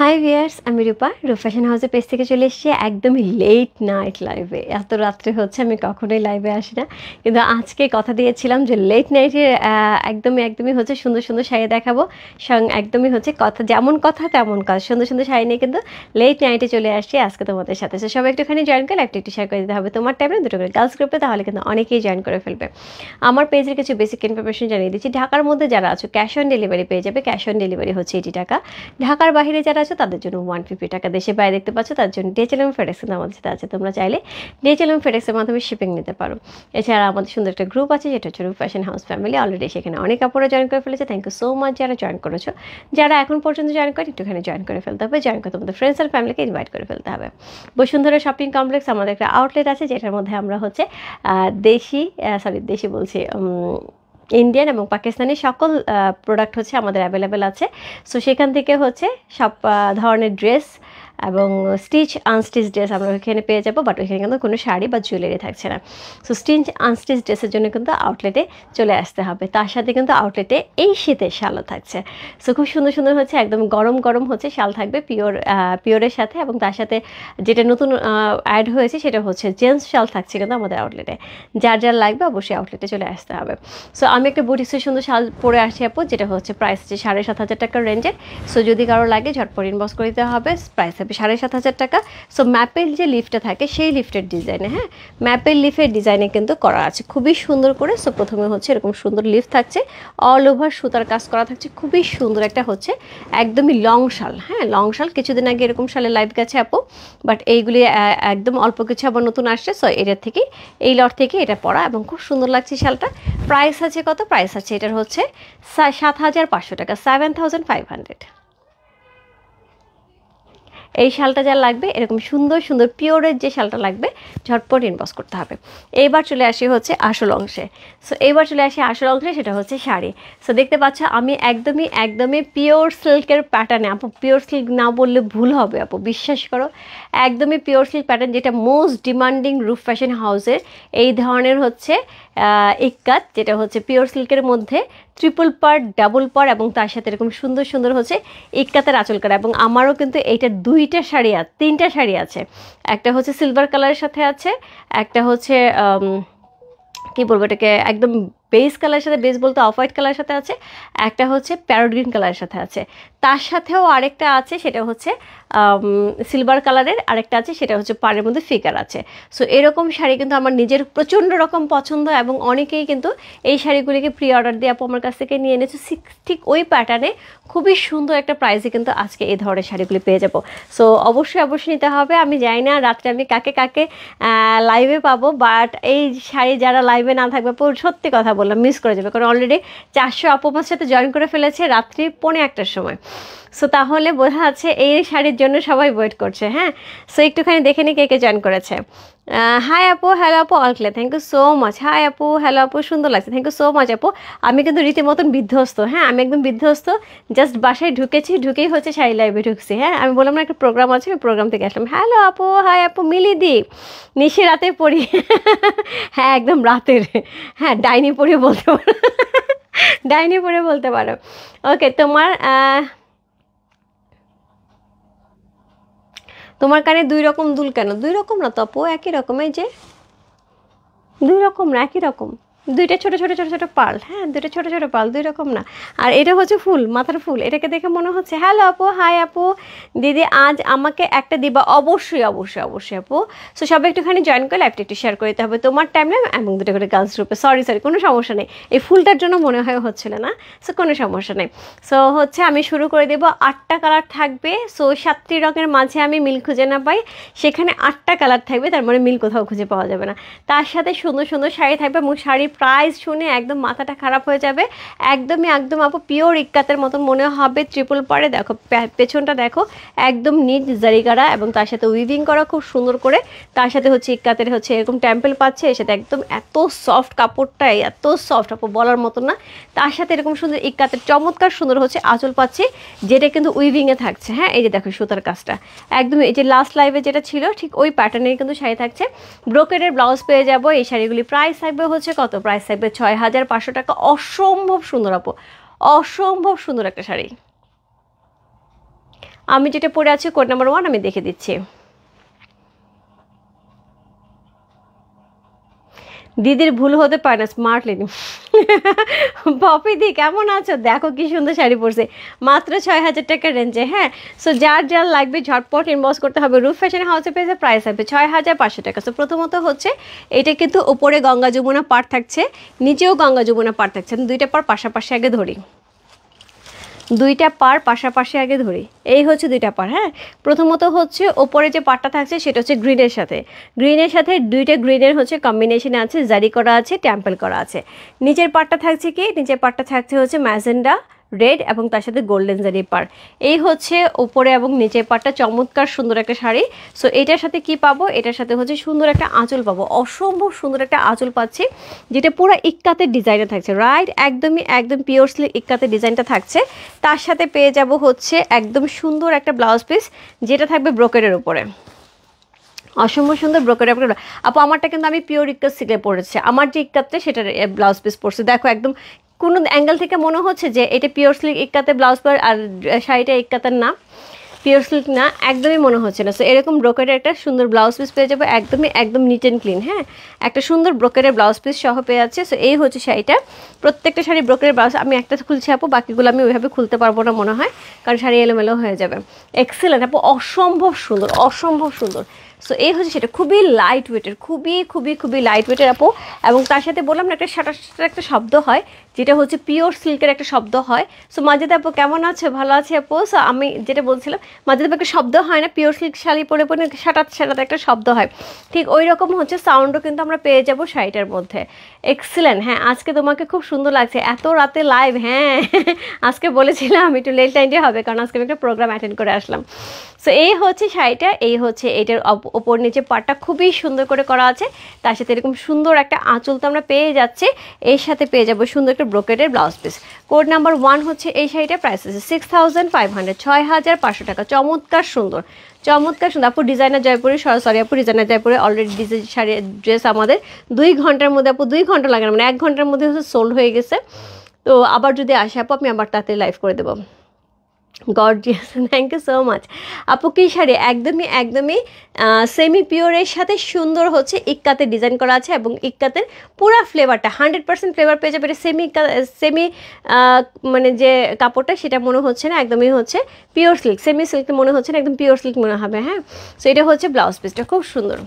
High viewers, আমি রূপা fashion হাউসের page থেকে চলে এসেছি একদমই লেট নাইট লাইভে। এত রাত্রে হচ্ছে, আমি কখনোই লাইভে আসি না, কিন্তু আজকে কথা দিয়েছিলাম যে লেট নাইটে একদমই হচ্ছে সুন্দর সুন্দর শাড়ি দেখাবো। একদমই হচ্ছে কথা যেমন কথা তেমন কাজ, সুন্দর সুন্দর শাড়ি নিয়ে কিন্তু লেট নাইটে চলে আসছি আজকে তোমাদের সাথে। সবাই একটুখানি জয়েন করে একটু শেয়ার করে দিতে হবে তোমার টাইমে, দুটো করে গার্লস গ্রুপে, তাহলে কিন্তু অনেকেই জয়েন করে ফেলবে। আমার পেজের কিছু বেসিক ইনফরমেশন জানিয়ে দিচ্ছি। ঢাকার মধ্যে যারা আছো ক্যাশ অন ডেলিভারি পেয়ে যাবে, ক্যাশ অন ডেলিভারি হচ্ছে 80 টাকা। ঢাকার বাইরে যারা আছে তাদের জন্য 150 টাকা। দেশে বাইরে দেখতে পাচ্ছ তার জন্য ডিএচএল এবং ফেডেক্স আমাদের সাথে আছে, তোমরা চাইলে ডিএচএল এবং ফেডেক্সের মাধ্যমে শিপিং নিতে পারো। এছাড়া আমাদের সুন্দর একটা গ্রুপ আছে, যেটা হচ্ছে ফ্যাশন হাউস ফ্যামিলি। অলরেডি সেখানে অনেক কাপড়ে জয়েন করে ফেলেছে। থ্যাংক ইউ সো মাচ যারা জয়েন করেছো। যারা এখন পর্যন্ত জয়েন করে একটুখানি জয়েন করে ফেলতে হবে, জয়েন করে তোমাদের ফ্রেন্ডস আর ফ্যামিলিকে ইনভাইট করে ফেলতে হবে। বসুন্ধরা শপিং কমপ্লেক্স আমাদের একটা আউটলেট আছে, যেটার মধ্যে আমরা হচ্ছে দেশি বলছি ইন্ডিয়ান এবং পাকিস্তানি সকল প্রোডাক্ট হচ্ছে আমাদের অ্যাভেলেবেল আছে। সো সেখান থেকে হচ্ছে সব ধরনের ড্রেস এবং স্টিচ আনস্টিচ ড্রেস আমরা ওইখানে পেয়ে যাবো, বাট ওইখানে কিন্তু কোনো শাড়ি বা জুয়েলারি থাকছে না। সো স্টিচ আনস্টিচ ড্রেসের জন্য কিন্তু আউটলেটে চলে আসতে হবে। তার সাথে কিন্তু আউটলেটে এই শীতের শালও থাকছে। সো খুব সুন্দর সুন্দর হচ্ছে, একদম গরম গরম হচ্ছে শাল থাকবে পিওরের সাথে, এবং তার সাথে যেটা নতুন অ্যাড হয়েছে সেটা হচ্ছে জেন্টস শাল থাকছে কিন্তু আমাদের আউটলেটে। যার যার লাগবে অবশ্যই আউটলেটে চলে আসতে হবে। সো আমি একটা বুটিক্সের সুন্দর শাল পরে আসছি আপু, যেটা হচ্ছে প্রাইস হচ্ছে 7,500 টাকার রেঞ্জের। সো যদি কারো লাগে ঝটপট ইনবক্স করে দিতে হবে, প্রাইস হবে 7,500 টাকা। সো ম্যাপের যে লিফটটা থাকে সেই লিফটের ডিজাইনে, হ্যাঁ ম্যাপের লিফের ডিজাইনে কিন্তু করা আছে খুবই সুন্দর করে। সো প্রথমে হচ্ছে এরকম সুন্দর লিফট থাকছে, অল ওভার সুতার কাজ করা থাকছে, খুবই সুন্দর একটা হচ্ছে একদমই লং শাল। হ্যাঁ লং শাল, কিছুদিন আগে এরকম শালের লাইভ গেছে আপু, বাট এইগুলি একদম অল্প কিছু আবার নতুন আসছে। সো এটার থেকে এই লট থেকে এটা পরা এবং খুব সুন্দর লাগছে শালটা। প্রাইস আছে কত? প্রাইস আছে এটার হচ্ছে 7,500 টাকা, 7,500। এই শালটা যা লাগবে, এরকম সুন্দর সুন্দর পিওরের যে শালটা লাগবে ঝটপট ইনবক্স করতে হবে। এইবার চলে আসি হচ্ছে আসল অংশে। সো এইবার চলে আসি আসল অংশে, সেটা হচ্ছে শাড়ি। সো দেখতে পাচ্ছ আমি একদমই পিওর সিল্কের প্যাটার্নে, আপু পিওর সিল্ক না বললে ভুল হবে আপু, বিশ্বাস করো একদমই পিওর সিল্ক প্যাটার্ন, যেটা মোস্ট ডিমান্ডিং রূপ ফ্যাশন হাউসের এই ধরনের হচ্ছে ইক্কাত, যেটা হচ্ছে পিওর সিল্কের মধ্যে ট্রিপল পার্ট, ডাবল পার্ট, এবং তার সাথে এরকম সুন্দর সুন্দর হচ্ছে ইক্কাতের আঁচল করা। এবং আমারও কিন্তু এইটা তিনটা শাড়ি আছে। একটা হচ্ছে সিলভার কালারের সাথে আছে, একটা হচ্ছে কি বলবো এটাকে, একদম বেস কালারের সাথে, বেস বলতে অফ হোয়াইট কালারের সাথে আছে, একটা হচ্ছে প্যারোট গ্রিন কালারের সাথে আছে, তার সাথেও আরেকটা আছে সেটা হচ্ছে সিলভার কালারের, আরেকটা আছে সেটা হচ্ছে পাড়ের মধ্যে ফিগার আছে। সো এরকম শাড়ি কিন্তু আমার নিজের প্রচণ্ড রকম পছন্দ, এবং অনেকেই কিন্তু এই শাড়িগুলিকে প্রি অর্ডার দিয়ে আপু আমার কাছ থেকে নিয়ে এনেছে ঠিক ওই প্যাটার্নে, খুবই সুন্দর একটা প্রাইসে কিন্তু আজকে এই ধরনের শাড়িগুলি পেয়ে যাবো। সো অবশ্যই নিতে হবে। আমি জানি না রাত্রে আমি কাকে লাইভে পাবো, বাট এই শাড়ি যারা লাইভে না থাকবে সত্যি কথা বললাম মিস করে যাবে, কারণ অলরেডি 400 আপু আমার সাথে জয়েন করে ফেলেছে রাত্রি 1:45টার সময়। সো তাহলে বোঝা যাচ্ছে এই শাড়ির জন্য সবাই ওয়েট করছে। হ্যাঁ সো একটুখানি দেখে নি কে জয়েন করেছে। হাই আপু, হ্যালো আপু, all clear, thank you so much. Hi আপু, হ্যালো আপু, সুন্দর লাগছে, থ্যাংক ইউ সো মাচ আপু। আমি কিন্তু রীতিমতন বিধ্বস্ত, হ্যাঁ আমি একদম বিধ্বস্ত। জাস্ট বাসায় ঢুকেই হচ্ছে শাড়ি লাইভে ঢুকছি। হ্যাঁ আমি বললাম না একটা প্রোগ্রাম আছে, আমি প্রোগ্রাম থেকে আসলাম। হ্যালো আপু, হাই আপু, মিলিদি, নিশি রাতে পড়ি হ্যাঁ একদম রাতের, হ্যাঁ ডাইনি পড়ে বলতে পারো ডাইনি পড়ে বলতে পারো। ওকে, তোমার কানে 2 রকম দুল কেন? 2 রকম না তো আপু, একই রকম। এই যে 2 রকম না, একই রকম, 2টা ছোট ছোট পার্ল। হ্যাঁ 2টা ছোট পার্ল, 2 রকম না। আর এটা হচ্ছে ফুল, মাথার ফুল। এটাকে দেখে মনে হচ্ছে। হ্যালো আপু, হাই আপু, দিদি আজ আমাকে একটা দিবা? অবশ্যই আপু। সো সবাই একটুখানি জয়েন করে লাইভটা একটু শেয়ার করে দিতে হবে তোমার টাইমলাইন, এবং 2টা করে গার্লস গ্রুপে। সরি কোনো সমস্যা নেই, এই ফুলটার জন্য মনে হয় হচ্ছিল না। সো কোনো সমস্যা নেই। সো হচ্ছে আমি শুরু করে দেবো। 8টা কালার থাকবে। সো 7টি রঙের মাঝে আমি মিল খুঁজে না পাই, সেখানে 8টা কালার থাকবে, তার মানে মিল কোথাও খুঁজে পাওয়া যাবে না। তার সাথে সুন্দর সুন্দর শাড়ি থাকবে, এবং শাড়ি প্রাইস শুনে একদম মাথাটা খারাপ হয়ে যাবে। একদম আপু পিওর ইক্কাতের মতন মনে হবে। ট্রিপল পারে দেখো, পেছনটা দেখো একদম নিট জারিগাড়া, এবং তার সাথে উইভিং করা খুব সুন্দর করে। তার সাথে হচ্ছে ইক্কাতের হচ্ছে এরকম টেম্পেল পাচ্ছে, এর সাথে একদম এত সফট কাপড়টাই, এত সফট আপু বলার মতন না। তার সাথে এরকম সুন্দর ইক্কাতের চমৎকার সুন্দর হচ্ছে আঁচল পাচ্ছে, যেটা কিন্তু উইভিংয়ে থাকছে। হ্যাঁ এই যে দেখো সুতার কাজটা একদম, এই যে লাস্ট লাইভে যেটা ছিল ঠিক ওই প্যাটার্নের কিন্তু শাড়ি থাকছে। ব্রোকেডের ব্লাউজ পেয়ে যাবো। এই শাড়িগুলি প্রাইস থাকবে হচ্ছে কত? প্রাইস থাকবে 6,500 টাকা। অসম্ভব সুন্দর আপু, অসম্ভব সুন্দর একটা শাড়ি। আমি যেটা পরে আছি কোড নাম্বার 1 আমি দেখে দিচ্ছি। দিদির ভুল হতে পারে না, স্মার্ট লেডি। পপি দি কেমন আছো? দেখো কি সুন্দর শাড়ি পরছে, মাত্র 6,000 টাকার রেঞ্জে। হ্যাঁ, সো যার যার লাগবে ঝটপট ইনবক্স করতে হবে। রূপ ফ্যাশন হাউসে পেয়েছে, প্রাইস হবে 6,500 টাকা। সো প্রথমত হচ্ছে এটা কিন্তু উপরে গঙ্গা যমুনা পাড় থাকছে, নিচেও গঙ্গা যমুনা পাড় থাকছে। আমি দুইটা পাড় পাশাপাশি আগে ধরি, দুইটা পার পাশাপাশি আগে ধরি। এই হচ্ছে দুইটা পার। হ্যাঁ, প্রথমত হচ্ছে ওপরে যে পাটটা থাকছে সেটা হচ্ছে গ্রিনের সাথে, গ্রিনের সাথে দুইটা গ্রিনের হচ্ছে কম্বিনেশন আছে, জারি করা আছে, টেম্পল করা আছে। নিচের পাটটা থাকছে কি, নিচের পাটটা থাকছে হচ্ছে ম্যাজেন্ডা রেড এবং তার সাথে গোল্ডেন জারি পার। এই হচ্ছে উপরে এবং নিচের পাটটা, চমৎকার সুন্দর একটা শাড়ি। সো এটার সাথে কি পাবো, এটার সাথে হচ্ছে সুন্দর একটা আঁচল পাবো, অসম্ভব সুন্দর একটা আঁচল পাচ্ছি, যেটা পুরো ইক্কাতের ডিজাইনে থাকছে। রাইট, একদমই একদম পিওর সিল্ক ইক্কাতের ডিজাইনটা থাকছে। তার সাথে পেয়ে যাব হচ্ছে একদম সুন্দর একটা ব্লাউজ পিস, যেটা থাকবে ব্রোকেডের উপরে, অসম্ভব সুন্দর ব্রোকেডের উপরে। আপু আমারটা কিন্তু আমি পিওর ইক্কাত সিল্কে পড়েছে, আমার যে ইক্কাতটা সেটার ব্লাউজ পিস পড়ছে। দেখো একদম কোনো অ্যাঙ্গেল থেকে মনে হচ্ছে যে এটা পিওর সিল্ক ইক্কাতে ব্লাউজ পর, আর শাড়িটা ইক্কাতের না, পিওর সিল্ক না, একদমই মনে হচ্ছে না। সো এরকম ব্রোকেডের একটা সুন্দর ব্লাউজ পিস পেয়ে যাবো, একদমই একদম নিট অ্যান্ড ক্লিন। হ্যাঁ, একটা সুন্দর ব্রোকেডের ব্লাউজ পিস সহ পেয়ে যাচ্ছে। সো এই হচ্ছে শাড়িটা, প্রত্যেকটা শাড়ি ব্রোকেডের ব্লাউজ। আমি একটা খুলছি আপু, বাকিগুলো আমি ওইভাবে খুলতে পারবো না মনে হয়, কারণ শাড়ি এলোমেলো হয়ে যাবে। এক্সেলেন্ট আপু, অসম্ভব সুন্দর, অসম্ভব সুন্দর। সো এই হচ্ছে সেটা, খুবই লাইট ওয়েটের, খুবই খুবই খুবই লাইট ওয়েটের আপু। এবং তার সাথে বললাম না একটা সাটার একটা শব্দ হয়, যেটা হচ্ছে পিওর সিল্কের একটা শব্দ হয়। সো মাজেদা আপু কেমন আছে? ভালো আছে আপু। সো আমি যেটা বলছিলাম, মাজেদা আপু একটা শব্দ হয় না, পিওর সিল্ক শাড়ি পরে পরে সাটাতে একটা শব্দ হয়, ঠিক ওই রকম হচ্ছে সাউন্ডও কিন্তু আমরা পেয়ে যাবো শাড়িটার মধ্যে। এক্সেলেন্ট। হ্যাঁ, আজকে তোমাকে খুব সুন্দর লাগছে, এত রাতে লাইভ। হ্যাঁ, আজকে বলেছিলাম একটু লেট নাইটে হবে, কারণ আজকে আমি একটা প্রোগ্রাম অ্যাটেন্ড করে আসলাম। সো এই হচ্ছে শাড়িটা, এই হচ্ছে এটার ওপর নিচে পাটটা খুবই সুন্দর করে করা আছে, তার সাথে এরকম সুন্দর একটা আঁচল তো আমরা পেয়ে যাচ্ছি, এর সাথে পেয়ে যাবো সুন্দর একটা ব্রোকেডের ব্লাউজ পিস। কোড নাম্বার 1 হচ্ছে এই শাড়িটার প্রাইস আছে 6,500, 6,500 টাকা। চমৎকার সুন্দর, চমৎকার সুন্দর আপু। ডিজাইনার জয়পুরে, সরি আপু, ডিজাইনার জয়পুরে অলরেডি ডিজাইন শাড়ি ড্রেস আমাদের 2 ঘন্টার মধ্যে, আপু 2 ঘন্টা লাগে না, মানে 1 ঘন্টার মধ্যে হচ্ছে সোল্ড হয়ে গেছে। তো আবার যদি আসে আপু, আমি আবার তাতে লাইভ করে দেবো। Gorgeous, thank you so much আপু। কি শাড়ি, একদমই একদমই সেমি পিওরের সাথে সুন্দর হচ্ছে ইক্কাতে ডিজাইন করা আছে, এবং ইক্কাতের পুরো ফ্লেভারটা 100% ফ্লেভার পেয়ে যাবে। এটা সেমি মানে যে কাপড়টা সেটা মনে হচ্ছে না, একদমই হচ্ছে পিওর সিল্ক, সেমি সিল্ক মনে হচ্ছে না, একদম পিওর সিল্ক মনে হবে। হ্যাঁ, সো এটা হচ্ছে ব্লাউজ পিসটা, খুব সুন্দর।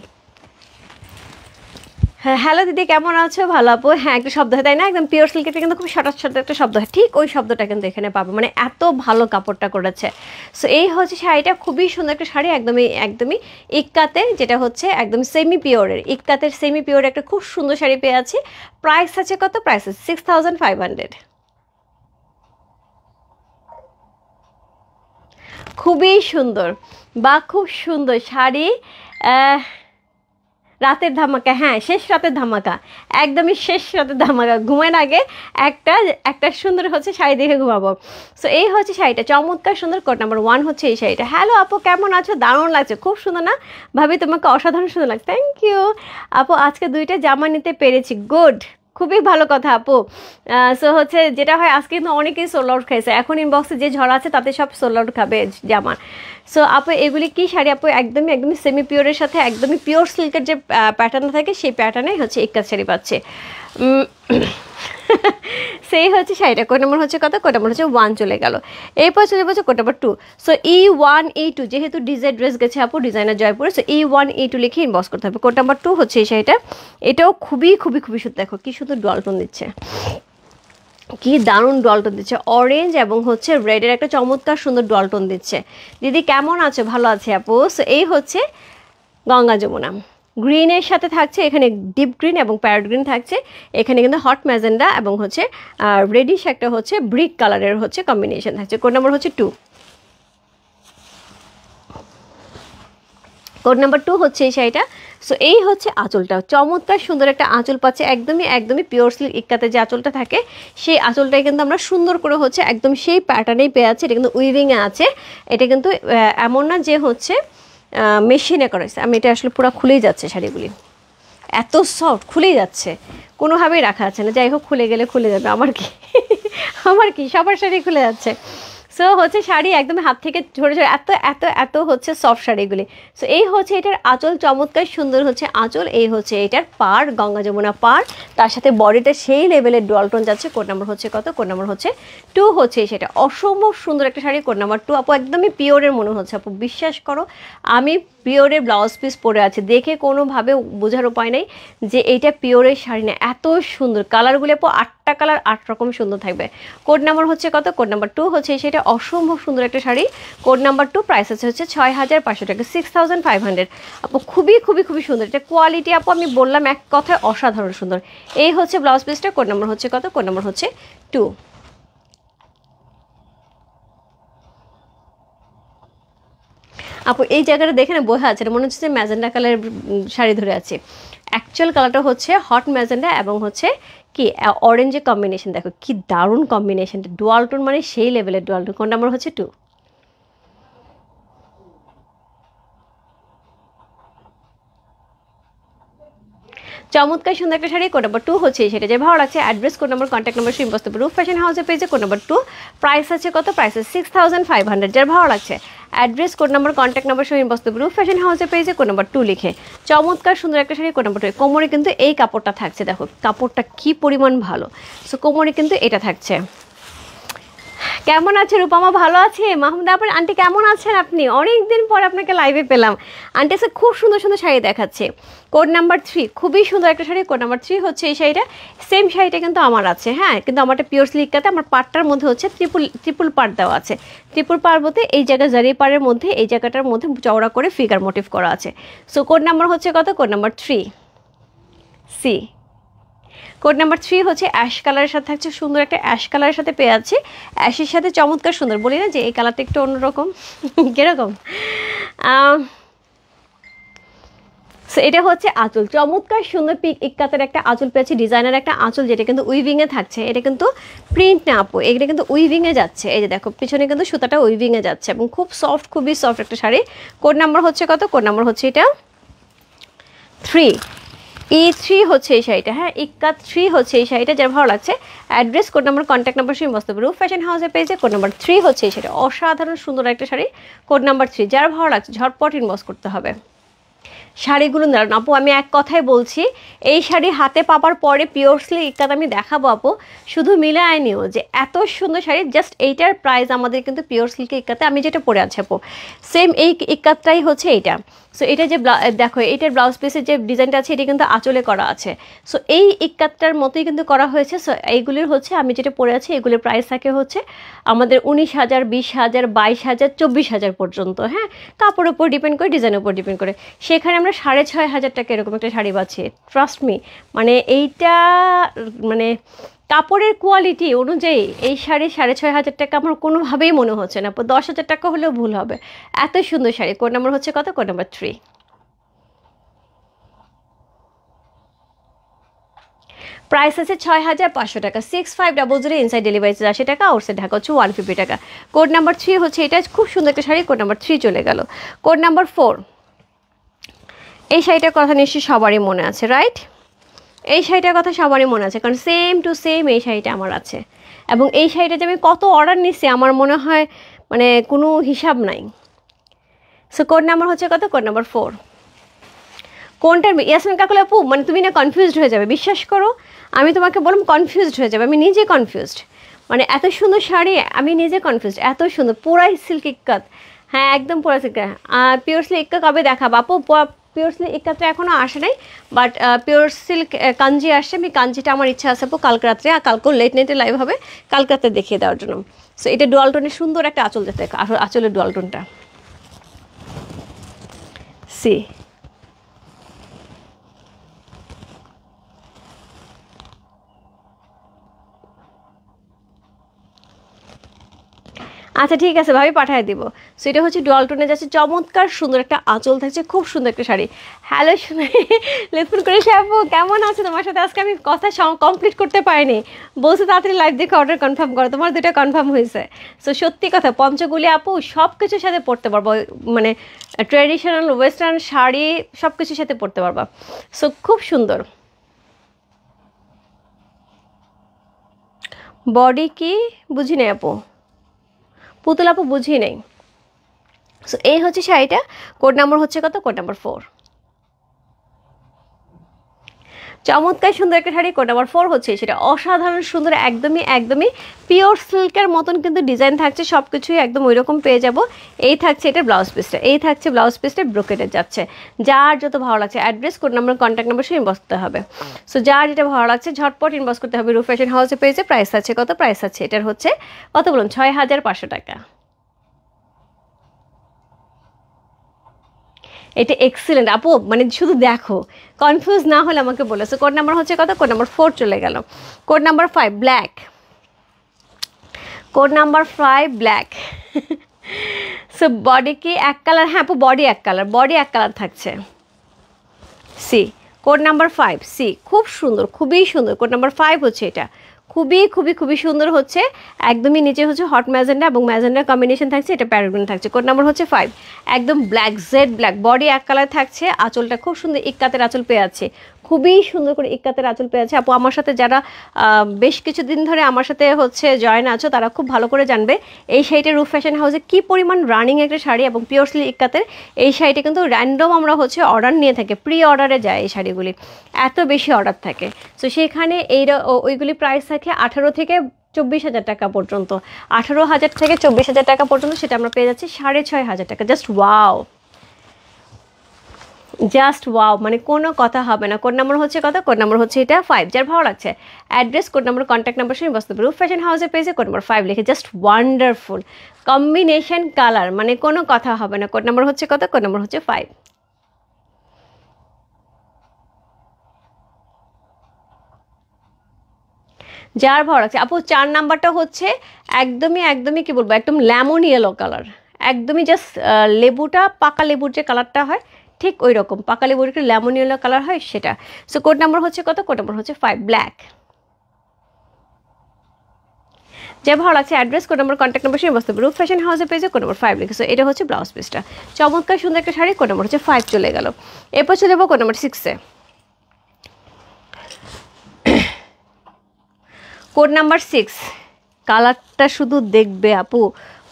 হ্যাঁ, হ্যালো দিদি কেমন আছো? ভালো আপু। হ্যাঁ, একটা শব্দ হয় তাই না, একদম পিওর সিল্কের কিন্তু খুব শর্ট শর্ট একটা শব্দ হয়, ঠিক ওই শব্দটা কিন্তু এখানে পাবো, মানে এত ভালো কাপড়টা করেছে। সো এই হচ্ছে শাড়িটা, খুবই সুন্দর একটা শাড়ি, একদমই একদমই ইক্কাতের, যেটা হচ্ছে একদম সেমি পিওরের, ইক্কাতের সেমি পিওরের একটা খুব সুন্দর শাড়ি পেয়ে আছি। প্রাইস আছে কত? প্রাইস আছে 6,500। খুবই সুন্দর বা খুব সুন্দর শাড়ি। রাতের ধামাকা, হ্যাঁ শেষ রাতের ধামাকা, একদমই শেষ রাতের ধামাকা। ঘুমের আগে একটা একটা সুন্দর হচ্ছে শাড়ি দেখে ঘুমাবো। সো এই হচ্ছে শাড়িটা, চমৎকার সুন্দর। কোড নাম্বার 1 হচ্ছে এই শাড়িটা। হ্যালো আপু কেমন আছো? দারুণ লাগছে, খুব সুন্দর না ভাবি? তোমাকে অসাধারণ সুন্দর লাগছে, থ্যাংক ইউ আপু। আজকে 2টা জামা নিতে পেরেছি, গুড, খুবই ভালো কথা আপু। সো হচ্ছে যেটা হয়, আজকে কিন্তু অনেকেই সোল আউট খাইছে, এখন ইনবক্সে যে ঝড় আছে তাতে সব সোল আউট খাবে জামা। সো আপু এগুলি কি শাড়ি আপু? একদমই একদমই সেমি পিওরের সাথে একদমই পিওর সিল্কের যে প্যাটার্ন থাকে সেই প্যাটার্নেই হচ্ছে ইক্কাত শাড়ি পাচ্ছে। সেই হচ্ছে শাড়িটা। কোড নাম্বার হচ্ছে কত? কোড নাম্বার হচ্ছে 1 চলে গেল। এরপর চলে যাচ্ছে code number 2। So E1 E2, যেহেতু ডিজাইন ড্রেস গেছে আপু ডিজাইনার জয়পুরে, সো E1 E2 লিখে ইনবক্স করতে হবে। কোড নাম্বার 2 হচ্ছে এই শাড়িটা, এটাও খুবই খুবই খুবই সুন্দর। দেখো কি সুন্দর ডলটন দিচ্ছে, কি দারুণ ডলটন দিচ্ছে, অরেঞ্জ এবং হচ্ছে রেডের একটা চমৎকার সুন্দর ডলটন দিচ্ছে। দিদি কেমন আছো? ভালো আছে আপু। সো এই হচ্ছে গঙ্গা যমুনা, গ্রিনের সাথে থাকছে এখানে ডিপ গ্রিন এবং প্যারট গ্রিন থাকছে, এখানে কিন্তু হট ম্যাজেন্ডা এবং হচ্ছে রেডিশ একটা হচ্ছে ব্রিক কালারের হচ্ছে কম্বিনেশন থাকছে। কোড নাম্বার হচ্ছে 2। কোড নাম্বার 2 হচ্ছে এই শাড়িটা। সো এই হচ্ছে আঁচলটা, চমৎকার সুন্দর একটা আঁচল পাচ্ছে, একদমই একদমই পিওর সিল্ক ইক্কাতে যে আঁচলটা থাকে সেই আঁচলটাই কিন্তু আমরা সুন্দর করে হচ্ছে একদম সেই প্যাটার্নেই পেয়ে আছি। এটা কিন্তু উইভিংয়ে আছে, এটা কিন্তু এমন না যে হচ্ছে মেশিনে করেছে। আমি এটা আসলে পুরো খুলেই যাচ্ছে, শাড়িগুলি এত সফট, খুলেই যাচ্ছে, কোনোভাবেই রাখা আছে না। যাই হোক, খুলে গেলে খুলে যাবে, আমার কি আমার কি, সবার শাড়ি খুলে যাচ্ছে। সো হচ্ছে শাড়ি একদম হাত থেকে ঝরে ঝরে এত এত এত হচ্ছে সফট শাড়িগুলি। সো এই হচ্ছে এটার আঁচল, চমৎকার সুন্দর হচ্ছে আঁচল। এই হচ্ছে এটার পাড়, গঙ্গা যমুনা পাড়, তার সাথে বডিটা সেই লেভেলের ডুয়াল টোন যাচ্ছে। কোড নাম্বার হচ্ছে কত? কোড নাম্বার হচ্ছে 2 হচ্ছে সেটা। অসম্ভব সুন্দর একটা শাড়ি, কোড নাম্বার 2। আপু একদমই পিওরের মনে হচ্ছে, আপু বিশ্বাস করো আমি পিওরের ব্লাউজ পিস পরে আছে, দেখে কোনোভাবে বোঝার উপায় নেই যে এইটা পিওরের শাড়ি না। এত সুন্দর কালারগুলো আপু, 8টা কালার 8 রকম সুন্দর থাকবে। কোড নাম্বার হচ্ছে কত? কোড নাম্বার 2 হচ্ছে সেটা। অসম্ভব সুন্দর একটা শাড়ি, কোড নাম্বার 2। প্রাইস হচ্ছে 6500 টাকা, 6500। আপু খুবই খুবই খুবই সুন্দর এটা কোয়ালিটি আপু, আমি বললাম এক কথায় অসাধারণ সুন্দর। এই হচ্ছে ব্লাউজ পিসটা, কোড নাম্বার হচ্ছে কত? কোড নাম্বার হচ্ছে 2। আপু এই জায়গাটা দেখে না বোঝা যাচ্ছে, মনে হচ্ছে যে ম্যাজেন্ডা কালারের শাড়ি ধরে আছে। অ্যাকচুয়াল কালারটা হচ্ছে হট ম্যাজেন্ডা এবং হচ্ছে কি অরেঞ্জের কম্বিনেশন। দেখো কি দারুণ কম্বিনেশনটা, ডুয়াল টোন মানে সেই লেভেলের ডুয়াল টোন। কোন নাম্বার হচ্ছে 2। চমৎকার সুন্দর একটা শাড়ি, কোড নাম্বার 2 হচ্ছে সেটা। যে ভালো লাগছে address, code number, contact number, impossible রূপ ফ্যাশন হাউসের পেজে, কোড নাম্বার 2। প্রাইস আছে কত? প্রাইস আছে 6500। যার ভালো লাগছে address, code number, contact number সহ ইম্পসিবল রূপ ফ্যাশন হাউসের পেজে, কোড নাম্বার 2 লিখে। চমৎকার সুন্দর একটা শাড়ি, কোড নাম্বার 2। কোমরে কিন্তু এই কাপড়টা থাকছে, দেখো কাপড়টা কি পরিমাণ ভালো। সো কোমরে কিন্তু এটা থাকছে। কেমন আছে রূপমা? ভালো আছে। মাহমুদা আপনার আন্টি কেমন আছেন আপনি? অনেক দিন পর আপনাকে লাইভে পেলাম। আন্টি এসে খুব সুন্দর সুন্দর শাড়ি দেখাচ্ছে। কোড নাম্বার 3 খুবই সুন্দর একটা শাড়ি, কোড নাম্বার 3 হচ্ছে এই শাড়িটা। সেম শাড়িটা কিন্তু আমার আছে, হ্যাঁ, কিন্তু আমারটা পিওর সিল্কাতে। আমার পাড়টার মধ্যে হচ্ছে ট্রিপল পাড় দেওয়া আছে। ট্রিপল পাড় বলতে এই জায়গা জারি পাড়ের মধ্যে এই জায়গাটার মধ্যে চওড়া করে ফিগার মোটিভ করা আছে। সো কোড নাম্বার হচ্ছে কত? Code number 3 C. Code number 3 হচ্ছে অ্যাশ কালারের সাথে থাকছে, সুন্দর একটা অ্যাশ কালারের সাথে পেয়ে যাচ্ছে। অ্যাশের সাথে চমৎকার সুন্দর, বলি না যে এই কালারটা একটু অন্যরকম কিরকম। সো এটা হচ্ছে আঁচল, চমৎকার সুন্দর পিক ইক্কাতের একটা আঁচল পেয়েছি, ডিজাইনার একটা আঁচল, যেটা কিন্তু উইভিংয়ে থাকছে। এটা কিন্তু প্রিন্ট না আপু, এটা কিন্তু উইভিংয়ে যাচ্ছে। এই যে দেখো পিছনে কিন্তু সুতাটা উইভিংয়ে যাচ্ছে এবং খুব সফট, খুবই সফট একটা শাড়ি। কোড নাম্বার হচ্ছে কত? কোড নাম্বার হচ্ছে এটা 3। E3 হচ্ছে এই শাড়িটা, হ্যাঁ ইক্কাত 3 হচ্ছে এই শাড়িটা। যার ভালো লাগছে address, code number, contact number সহ ইনবক্স রূপ ফ্যাশন হাউসের পেজে, কোড নাম্বার 3 হচ্ছে এই শাড়ি। অসাধারণ সুন্দর একটা শাড়ি, কোড নাম্বার 3। যার ভালো লাগছে ঝটপট ইনবক্স করতে হবে। শাড়িগুলো দাঁড়ান আপু, আমি এক কথায় বলছি, এই শাড়ি হাতে পাবার পরে পিওর সিল্ক ইক্কাত আমি দেখাবো আপু, শুধু মিলে আইনিও যে এত সুন্দর শাড়ি। জাস্ট এইটার প্রাইস আমাদের কিন্তু পিওর সিল্কের ইক্কাতে আমি যেটা পরে আছি আপু, সেম এই ইক্কাতটাই হচ্ছে এইটা। সো এটা যে দেখো এইটার ব্লাউজ পিসের যে ডিজাইনটা আছে এটা কিন্তু আঁচলে করা আছে। সো এই ইক্কাতটার মতোই কিন্তু করা হয়েছে। সো এইগুলির হচ্ছে আমি যেটা পরে আছি এগুলির প্রাইস থাকে হচ্ছে আমাদের 19,000, 20,000, 22,000, 24,000 পর্যন্ত, হ্যাঁ, কাপড়ের উপর ডিপেন্ড করে, ডিজাইনের উপর ডিপেন্ড করে। সেখানে আমরা 6,500 টাকা এরকম একটা শাড়ি পাচ্ছি। ট্রাস্ট মি, মানে এইটা মানে কাপড়ের কোয়ালিটি অনুযায়ী এই শাড়ি 6,500 টাকা আমার কোনোভাবেই মনে হচ্ছে না। 10,000 টাকা হলেও ভুল হবে, এত সুন্দর শাড়ি। কোড নাম্বার হচ্ছে কত? Code number 3। প্রাইস আছে 6,500 টাকা, 6500 ইনসাইড ডেলিভারি 80 টাকা, আউটসাইড ঢাকা হচ্ছে 150 টাকা। কোড নাম্বার 3 হচ্ছে এটা, খুব সুন্দর একটা শাড়ি। কোড নাম্বার 3 চলে গেল। কোড নাম্বার 4, এই শাড়িটার কথা নিশ্চয়ই সবারই মনে আছে, রাইট? এই শাড়িটার কথা সবারই মনে আছে, কারণ সেম টু সেম এই শাড়িটা আমার আছে। এবং এই শাড়িটা যে আমি কত অর্ডার নিচ্ছি আমার মনে হয় মানে কোনো হিসাব নাই। সো কোড নাম্বার হচ্ছে কত? Code number 4। কোনটার ইয়াসমিন কাকুল আপু, মানে তুমি না কনফিউজড হয়ে যাবে, বিশ্বাস করো আমি তোমাকে বললাম কনফিউজড হয়ে যাবে, আমি নিজে কনফিউজড। মানে এত সুন্দর শাড়ি আমি নিজে কনফিউজড, এত সুন্দর পুরাই সিল্ক ইক্কাত। হ্যাঁ একদম পুরা সিল্ক। পিওর সিল্ক ইক্কা কবে দেখাবো আপু? পিওর সিল্ক ইক্কাতটা এখনও আসে নাই, বাট পিওর সিল্ক কাঞ্জি আসছে। আমি কাঞ্জিটা আমার ইচ্ছা আছে আপু কালকে রাত্রে, আর কালকেও লেট নাইটে লাইভ হবে, কালকে রাত্রে দেখিয়ে দেওয়ার জন্য। সো এটা ডুয়াল টোনের সুন্দর একটা আঁচল দেখতে, আঁচলের ডুয়াল টোনটা সি। আচ্ছা ঠিক আছে ভাবি, পাঠিয়ে দিব। সো এটা হচ্ছে ডুয়াল টোনে যাচ্ছে, চমৎকার সুন্দর একটা আঁচল থাকছে, খুব সুন্দর একটা শাড়ি। হ্যালো শুনে লেটফোন করে আপু কেমন আছে? তোমার সাথে আজকে আমি কথা কমপ্লিট করতে পারিনি, বলছে তাড়াতাড়ি লাইভ দেখে অর্ডার কনফার্ম করো, তোমার 2টা কনফার্ম হয়েছে। সো সত্যি কথা, পঞ্চগুলি আপু সব কিছুর সাথে পরতে পারবো, মানে ট্র্যাডিশনাল ওয়েস্টার্ন শাড়ি সব কিছুর সাথে পরতে পারবা। সো খুব সুন্দর। বডি কি বুঝি নাই আপু, পুতুল আপু বুঝি নেই। সো এই হচ্ছে শাড়িটা, কোড নাম্বার হচ্ছে কত, কোড নাম্বার 4। চমৎকার সুন্দর একটা শাড়ি, কোড নাম্বার 4 হচ্ছে সেটা, অসাধারণ সুন্দর, একদমই পিওর সিল্কের মতন কিন্তু ডিজাইন থাকছে, সব কিছুই একদম ওই রকম পেয়ে যাব। এই থাকছে এটা ব্লাউজ পিসটা, এই থাকছে ব্লাউজ পিসটা ব্রোকেটের যাচ্ছে। যার যত ভালো লাগছে, address, code number, contact number সব ইনবক্স করতে হবে। সো যার যেটা ভালো লাগছে ঝটপট ইনবক্স করতে হবে। রূপ ফ্যাশন হাউসে পেয়েছে, প্রাইস আছে কত, প্রাইস আছে এটার হচ্ছে কত বলুন, 6500 টাকা। এটা এক্সিলেন্ট আপু, মানে শুধু দেখো, কনফিউজ না হলে আমাকে বলে। সো কোড নাম্বার হচ্ছে কত, কোড নাম্বার 4 চলে গেল। Code number 5 black, code number 5 black. So body কি এক কালার, হ্যাঁ আপু বডি এক কালার, বডি এক কালার থাকছে। সি, কোড নাম্বার 5 সি, খুব সুন্দর, খুবই সুন্দর। কোড নাম্বার 5 হচ্ছে এটা, খুবই সুন্দর হচ্ছে। একদমই নিচে হচ্ছে হট ম্যাজেন্ডা এবং ম্যাজেন্ডার কম্বিনেশন থাকছে, এটা প্যারাগন থাকছে। কোড নাম্বার হচ্ছে 5, একদম ব্ল্যাক, জেড ব্ল্যাক, বডি এক কালার থাকছে। আঁচলটা খুব সুন্দর ইক্কাতের আঁচল পেয়ে আছে, খুবই সুন্দর করে ইক্কাতের আঁচল পেয়ে আছে। আপু আমার সাথে যারা বেশ কিছুদিন ধরে আমার সাথে হচ্ছে জয়েন আছো, তারা খুব ভালো করে জানবে এই শাড়িটা রূপ ফ্যাশন হাউসে কী পরিমাণ রানিং একটা শাড়ি এবং পিওর সিল্ক ইক্কাতের। এই শাড়িটা কিন্তু র্যান্ডম আমরা হচ্ছে অর্ডার নিয়ে থাকি, প্রি অর্ডারে যায় এই শাড়িগুলি, এত বেশি অর্ডার থাকে। সো সেখানে ওইগুলি প্রাইস থাকে 18 থেকে 24,000 টাকা পর্যন্ত, 18,000 থেকে 24,000 টাকা পর্যন্ত, সেটা আমরা পেয়ে যাচ্ছি 6,500 টাকা। জাস্ট ওয়াও, জাস্ট ওয়াও, মানে কোনো কথা হবে না। কোড নাম্বার হচ্ছে কত, কোড নাম্বার হচ্ছে এটা 5। যার ভালো লাগছে address, code number, contact number শুনে বসতে পারবে। রূপ ফ্যাশন হাউসে পেয়েছে কোড নাম্বার 5 লিখে, জাস্ট ওয়ান্ডারফুল কম্বিনেশন কালার, মানে কোনো কথা হবে না। কোড নাম্বার হচ্ছে কত, কোড নাম্বার হচ্ছে 5। যার ভালো লাগছে আপু 4 নাম্বারটা হচ্ছে একদমই কি বলবো, একদম লেমন ইয়েলো কালার, একদমই জাস্ট লেবুটা, পাকা লেবুর যে কালারটা হয় ঠিক ওই রকম, পাকা লেবুর একটু লেমন ইয়েলো কালার হয় সেটা। সো কোড নাম্বার হচ্ছে কত, কোড নাম্বার হচ্ছে 5 ব্ল্যাক। যে ভালো লাগছে address, code number, contact number শুনে বসতে পারবে। রূপ ফ্যাশন হাউসে পেয়েছে কোড নাম্বার 5 লিখে। সো এটা হচ্ছে ব্লাউজ পিসটা, চমৎকার সুন্দর একটা শাড়ি, কোড নাম্বার হচ্ছে 5 চলে গেল। এরপর চলে যাবো কোড নাম্বার 6-এ। কোড নাম্বার 6, কালারটা শুধু দেখবে আপু,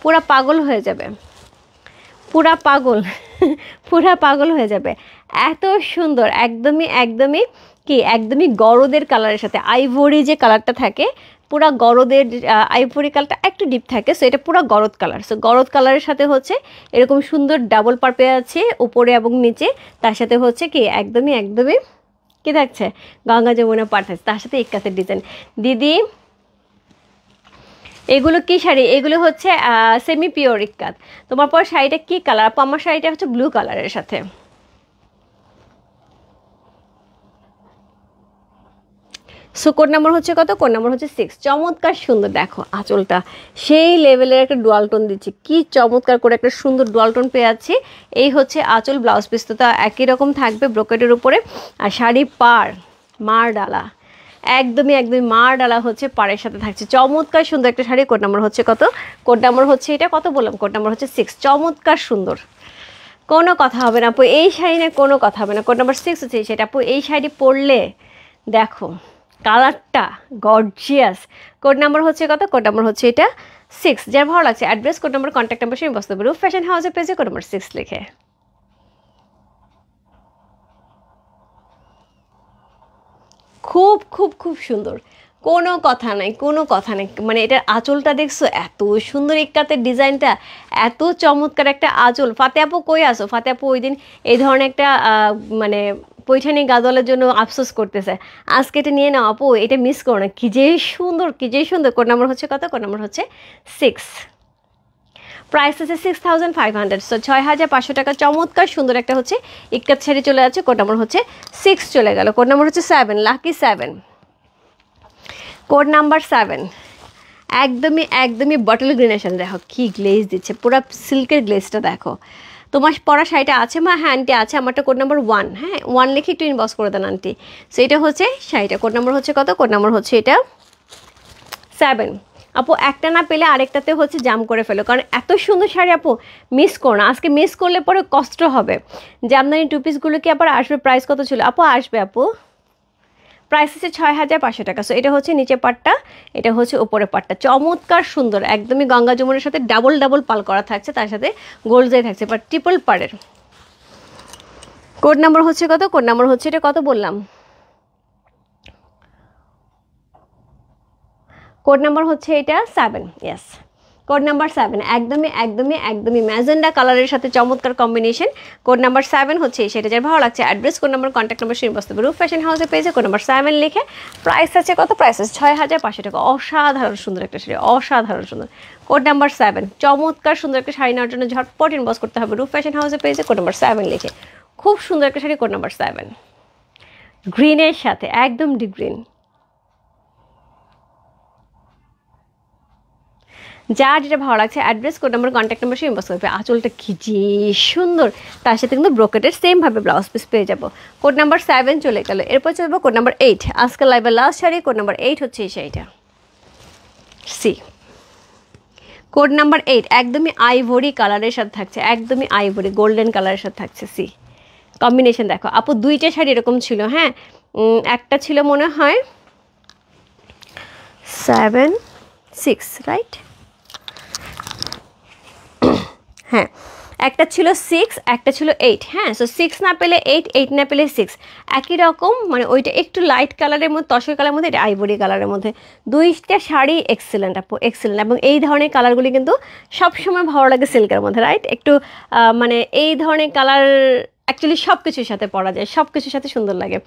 পুরা পাগল হয়ে যাবে, পুরা পাগল হয়ে যাবে, এত সুন্দর। একদমই কি, একদমই গরদের কালারের সাথে আইভরি যে কালারটা থাকে, পুরা গরদের আইভরি কালারটা একটু ডিপ থাকে। সো এটা পুরো গরদ কালার। সো গরদ কালারের সাথে হচ্ছে এরকম সুন্দর ডাবল পার্পে আছে উপরে এবং নিচে, তার সাথে হচ্ছে কি একদমই কি থাকছে, গঙ্গা যমুনা পার থাকছে, তার সাথে ইক্কাতের ডিজাইন। দিদি এগুলো কি শাড়ি, এগুলো হচ্ছে সেমি পিওর ইক্কাত। তোমার পর শাড়িটা কি কালার আপু, আমার শাড়িটা হচ্ছে ব্লু কালারের সাথে। সো কোড নাম্বার হচ্ছে কত, কোড নাম্বার হচ্ছে 6। চমৎকার সুন্দর, দেখো আঁচলটা সেই লেভেলের একটা ডুয়াল টোন দিচ্ছি, কি চমৎকার করে একটা সুন্দর ডুয়াল টোন পেয়ে যাচ্ছি। এই হচ্ছে আঁচল, ব্লাউজ পিস তো একই রকম থাকবে ব্রোকেটের উপরে, আর শাড়ি পার মার ডালা, একদমই মার ডালা হচ্ছে পাড়ের সাথে থাকছে। চমৎকার সুন্দর একটা শাড়ি, কোড নাম্বার হচ্ছে কত, কোড নাম্বার হচ্ছে এটা কত বললাম, কোড নাম্বার হচ্ছে 6। চমৎকার সুন্দর, কোনো কথা হবে না আপু, এই শাড়ি নিয়ে কোনো কথা হবে না। কোড নাম্বার 6 হচ্ছে সেটা আপু, এই শাড়ি পরলে দেখো কালারটা গর্জিয়াস। কোড নাম্বার হচ্ছে কত, কোড নাম্বার হচ্ছে এটা 6। যার ভালো লাগছে address, code number, contact number শুনে বসতে পারবে। রূপ ফ্যাশন হাউসে পেয়েছে কোড নাম্বার 6 লিখে। খুব সুন্দর, কোনো কথা নাই, মানে এটার আঁচলটা দেখছো, এত সুন্দর ইক্কাতের ডিজাইনটা, এত চমৎকার একটা আঁচল। ফাতে আপু কই আসো, ফাতে আপু ওই দিন এই ধরনের একটা মানে পৈঠানি গাদলের জন্য আফসোস করতেছে, আজকে এটা নিয়ে নাও আপু, এটা মিস করো না, কি যে সুন্দর। কোড নাম্বার হচ্ছে কত, কোড নাম্বার হচ্ছে 6, প্রাইস আছে 6,500। সো 6,500 টাকা। চমৎকার সুন্দর একটা হচ্ছে ইক্কাত শাড়ি চলে যাচ্ছে, কোড নাম্বার হচ্ছে 6 চলে গেল। কোড নাম্বার হচ্ছে 7, লাকি 7। কোড নাম্বার 7 একদমই বটল গ্রিনের সাথে, দেখো কি গ্লেজ দিচ্ছে, পুরো সিল্কের গ্লেজটা দেখো। তোমার পরা শাড়িটা আছে মা, হ্যাঁ আন্টি আছে, আমারটা কোড নাম্বার 1, হ্যাঁ 1 লিখে একটু ইনবক্স করে দেন আন্টি। সো এটা হচ্ছে শাড়িটা, কোড নাম্বার হচ্ছে কত, কোড নাম্বার হচ্ছে এটা 7। আপু একটা না পেলে আরেকটাতে হচ্ছে জাম করে ফেলো, কারণ এত সুন্দর শাড়ি আপু মিস করো না, আজকে মিস করলে পরে কষ্ট হবে। জামদানি টু পিসগুলো কি আবার আসবে, প্রাইস কত ছিল আপু, আসবে আপু, প্রাইস হচ্ছে 6500 টাকা। সো এটা হচ্ছে নিচে পাটটা, এটা হচ্ছে উপরে পাটটা, চমৎকার সুন্দর, একদমই গঙ্গা যমুনের সাথে ডাবল ডাবল পাল করা থাকছে, তার সাথে গোল্ড জারি থাকছে, বাট ট্রিপল পাড়ের। কোড নাম্বার হচ্ছে কত? কোড নাম্বার হচ্ছে এটা কত বললাম? কোড নাম্বার হচ্ছে এটা 7। ইয়েস, কোড নাম্বার 7, একদমই একদমই একদমই ম্যাজেন্ডা কালারের সাথে চমৎকার কম্বিনেশন। কোড নাম্বার 7 হচ্ছে সেটা, যার ভালো লাগছে address, code number, contact number শুনে বসতে হবে রূপ ফ্যাশন হাউসে পেয়েছে কোড নাম্বার 7 লিখে। প্রাইস আছে কত? প্রাইস আছে 6500 টাকা। অসাধারণ সুন্দর একটা শাড়ি, অসাধারণ সুন্দর। কোড নাম্বার 7, চমৎকার সুন্দর একটা শাড়ি নেওয়ার জন্য ঝটপট ইনবক্স করতে হবে রূপ ফ্যাশন হাউসে পেয়েছে কোড নাম্বার 7 লিখে। খুব সুন্দর একটা শাড়ি, কোড নাম্বার 7, গ্রিনের সাথে, একদম ডিপ গ্রিন। যার যেটা ভালো লাগছে address, code number, contact number সে ইনবক্স করবে। আঁচলটা কি যে সুন্দর, তার সাথে কিন্তু ব্রোকেটের সেমভাবে ব্লাউজ পিস পেয়ে যাবো। কোড নাম্বার 7 চলে গেল, এরপর চলবো কোড নাম্বার 8। আজকাল লাইভের লাস্ট শাড়ি, কোড নাম্বার 8 হচ্ছে এই শাড়িটা। সি কোড নাম্বার 8 একদমই আইভরি কালারের সাথে থাকছে, একদমই আইভরি গোল্ডেন কালারের সাথে থাকছে। সি কম্বিনেশন দেখো আপু, দুইটা শাড়ি এরকম ছিল। হ্যাঁ, একটা ছিল মনে হয় 7, 6, রাইট? হ্যাঁ, একটা ছিল 6, একটা ছিল 8। হ্যাঁ, সো 6 না পেলে 8, 8 না পেলে 6, একই রকম, মানে ওইটা একটু লাইট কালারের মধ্যে, তসর কালারের মধ্যে, এটা আইভরি কালারের মধ্যে। দুইটা শাড়ি এক্সেলেন্ট আপু, এক্সেলেন্ট। এবং এই ধরনের কালারগুলি কিন্তু সবসময় ভালো লাগে সিল্কের মধ্যে, রাইট? একটু মানে এই ধরনের কালার অ্যাকচুয়ালি সব কিছুর সাথে পরা যায়, সব কিছুর সাথে সুন্দর লাগে।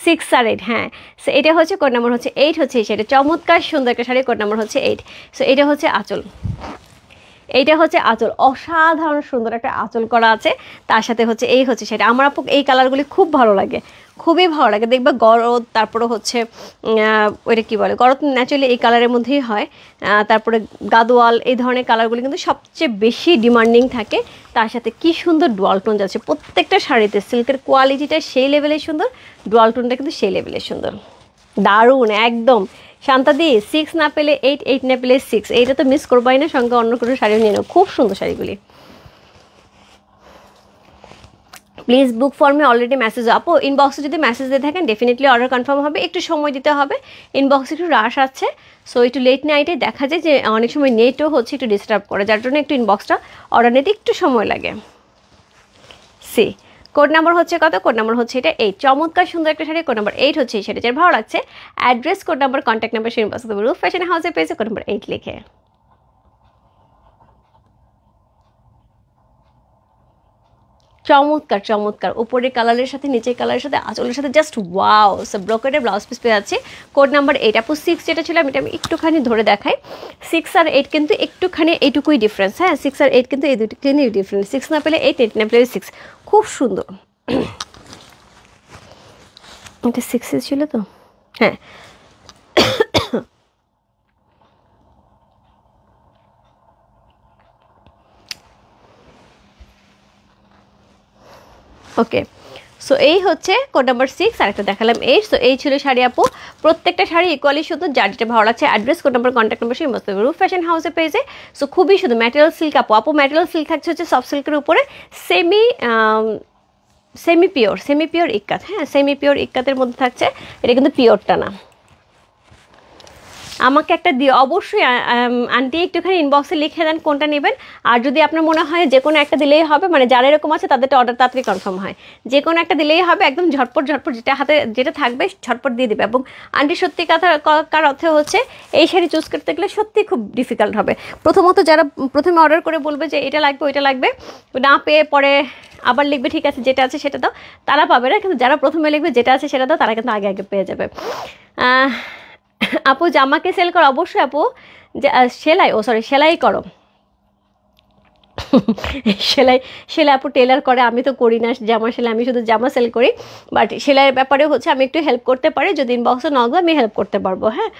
6 আর 8, হ্যাঁ। সো এটা হচ্ছে কোড নাম্বার হচ্ছে 8 হচ্ছে এই শাড়ি, চমৎকার সুন্দর একটা শাড়ি, কোড নাম্বার হচ্ছে 8। সো এটা হচ্ছে আঁচল, এইটা হচ্ছে আঁচল, অসাধারণ সুন্দর একটা আঁচল করা আছে, তার সাথে হচ্ছে এই হচ্ছে সেটা। আমার আপু এই কালারগুলি খুব ভালো লাগে, খুবই ভালো লাগে। দেখবে গরদ, তারপরে হচ্ছে ওইটা কী বলে, গরদ ন্যাচারালি এই কালারের মধ্যেই হয়। তারপরে গাদোয়াল, এই ধরনের কালারগুলি কিন্তু সবচেয়ে বেশি ডিমান্ডিং থাকে। তার সাথে কি সুন্দর ডুয়াল টোন যাচ্ছে প্রত্যেকটা শাড়িতে, সিল্কের কোয়ালিটিটা সেই লেভেলের সুন্দর, ডুয়াল টোনটা কিন্তু সেই লেভেলের সুন্দর, দারুণ একদম। শান্তাদি 6 না পেলে 8, 8 না পেলে 6, এইটা তো মিস করবাই না, সঙ্গে অন্য কোনো শাড়িও নিয়ে নাও, খুব সুন্দর শাড়িগুলি। প্লিজ বুক ফর্মে অলরেডি মেসেজ, আপু ইনবক্সে যদি মেসেজ দিয়ে থাকেন ডেফিনেটলি অর্ডার কনফার্ম হবে, একটু সময় দিতে হবে, ইনবক্সে একটু রাশ আছে। সো একটু লেট নাইটে দেখা যায় যে অনেক সময় নেটও হচ্ছে একটু ডিস্টার্ব করে, যার জন্য একটু ইনবক্সটা অর্ডার নিতে একটু সময় লাগে। সি কোড নাম্বার হচ্ছে কত? কোড নাম্বার হচ্ছে এটা 8, চমৎকার সুন্দর একটা শাড়ি, কোড নাম্বার 8 হচ্ছে এই শাড়ি, যার ভালো লাগছে address, code number, contact number শুনে পছন্দ করবো রূপ ফ্যাশন হাউসে পেয়েছে কোড নাম্বার 8 লিখে। চমৎকার চমৎকার, উপরের কালারের সাথে নিচের কালারের সাথে আঁচলের সাথে জাস্ট ওয়াও। সো ব্রোকেটের ব্লাউজ পিস পেয়ে যাচ্ছে, কোড নাম্বার 8। আপু 6 যেটা ছিল আমি একটুখানি ধরে দেখাই, 6 আর 8 কিন্তু একটুখানি এইটুকুই ডিফারেন্স। হ্যাঁ, 6 আর 8 কিন্তু এই দুটোখানি ডিফারেন্স, 6 না পেলে 8, 8 না পেলে 6, খুব সুন্দর। এটা 6 ছিল তো, হ্যাঁ। ওকে, সো এই হচ্ছে কোড নাম্বার 6, আর একটা দেখালাম 8। সো এই ছিল শাড়ি আপু, প্রত্যেকটা শাড়ি ইকুয়ালি সুন্দর, যার যেটা ভালো লাগছে address, code number, contact number সেই মস্ত রূপ ফ্যাশন হাউসে পেয়েছে। সো খুবই সুন্দর ম্যাটেরিয়াল সিল্ক আপু, ম্যাটেরিয়াল সিল্ক থাকছে হচ্ছে সফট সিল্কের উপরে সেমি পিওর ইক্কাত। হ্যাঁ, সেমি পিওর ইক্কাতের মধ্যে থাকছে, এটা কিন্তু পিওরটা না। আমাকে একটা দিয়ে অবশ্যই আন্টি একটুখানি ইনবক্সে লিখে দেন কোনটা নেবেন। আর যদি আপনার মনে হয় যে কোনো একটা দিলেই হবে, মানে যারা এরকম আছে তাদেরটা অর্ডার তাড়াতাড়ি কনফার্ম হয়, যে কোনো একটা দিলেই হবে, একদম ঝটপট যেটা হাতে যেটা থাকবে ঝটপট দিয়ে দেবে। এবং আন্টি সত্যি কার অর্থে হচ্ছে এই শাড়ি চুজ করতে গেলে সত্যি খুব ডিফিকাল্ট হবে। প্রথমত যারা প্রথমে অর্ডার করে বলবে যে এটা লাগবে ওইটা লাগবে, না পেয়ে পরে আবার লিখবে ঠিক আছে যেটা আছে সেটা দাও, তারা পাবে না। কিন্তু যারা প্রথমে লিখবে যেটা আছে সেটা দাও, তারা কিন্তু আগে আগে পেয়ে যাবে। আপু জামাকে সেল করো, অবশ্যই আপু সেলাই করো, সেলাই আপু টেলার করে, আমি তো করি না জামা সেলাই, আমি শুধু জামা সেল করি। বাট সেলাইয়ের ব্যাপারে হচ্ছে আমি একটু হেল্প করতে পারি, যদি ইনবক্সে নক দাও আমি হেল্প করতে পারবো। হ্যাঁ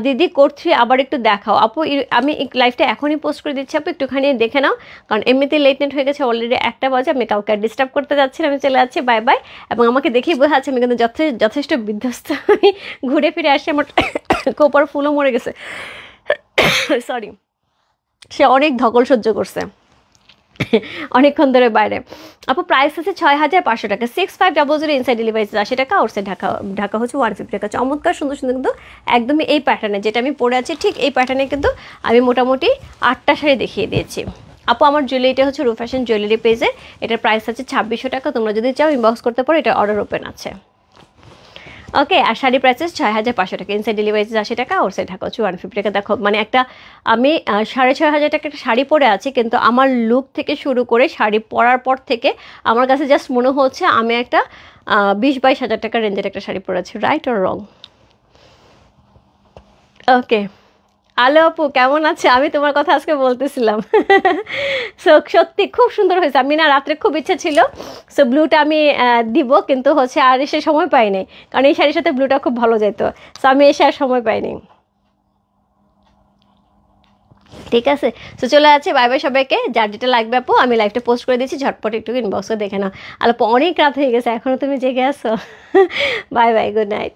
দিদি করছি, আবার একটু দেখাও আপু, আমি লাইভটা এখনই পোস্ট করে দিচ্ছি আপু, একটুখানি দেখে নাও, কারণ এমনিতেই লেট নেট হয়ে গেছে, অলরেডি 1টা বাজে, আমি কাউকে ডিস্টার্ব করতে যাচ্ছি না, আমি চলে যাচ্ছি, বাই বাই। এবং আমাকে দেখেই বোঝা যাচ্ছে আমি কিন্তু যথেষ্ট বিধ্বস্ত, আমি ঘুরে ফিরে আসি, আমার কোপার ফুলও মরে গেছে, সরি, সে অনেক ধকল সহ্য করছে। অনেকক্ষণ ধরে বাইরে। আপু প্রাইস আছে 6,500 টাকা, 6500 ইনসাইড ডেলিভারি 80 টাকা, আউটসাইড ঢাকা ঢাকা হচ্ছে 150 টাকা। চমৎকার সুন্দর সুন্দর কিন্তু একদমই এই প্যাটার্নে, যেটা আমি পরে আছি ঠিক এই প্যাটার্নে কিন্তু আমি মোটামুটি 8টা শাড়ি দেখিয়ে দিয়েছি। আপু আমার জুয়েলারিটা হচ্ছে রূপ ফ্যাশন জুয়েলারি পেজে, এটার প্রাইস আছে 2600 টাকা। তোমরা যদি চাও ইনবক্স করতে পারো, এটা অর্ডার ওপেন আছে। ওকে, আর শাড়ি প্রাইসেস 6,500 টাকা, ইনসাইড ডেলিভারি 80 টাকা, আউটসাইড ঢাকা হচ্ছে 150 টাকা। দেখো মানে একটা আমি 6,500 টাকা একটা শাড়ি পরে আছি, কিন্তু আমার লুক থেকে শুরু করে শাড়ি পরার পর থেকে আমার কাছে জাস্ট মনে হচ্ছে আমি একটা 20-22 হাজার টাকার রেঞ্জের একটা শাড়ি পরে আছি। Right or wrong? ওকে, আলো আপু কেমন আছে? আমি তোমার কথা আজকে বলতেছিলাম। সো সত্যি খুব সুন্দর হয়েছে। আমি না রাত্রে খুব ইচ্ছে ছিল সো ব্লুটা আমি দিব, কিন্তু হচ্ছে আর এসে সময় পাইনি, কারণ এই শাড়ির সাথে ব্লুটা খুব ভালো যেত। সো আমি এসে আর সময় পাইনি। ঠিক আছে, সো চলে আছে। বাই বাই সবাইকে। যার যেটা লাগবে আপু আমি লাইভটা পোস্ট করে দিচ্ছি, ঝটপট একটু ইনবক্সে দেখে নাও। আর আপু অনেক রাত হয়ে গেছে, এখনও তুমি জেগে আছো। Bye bye, good night.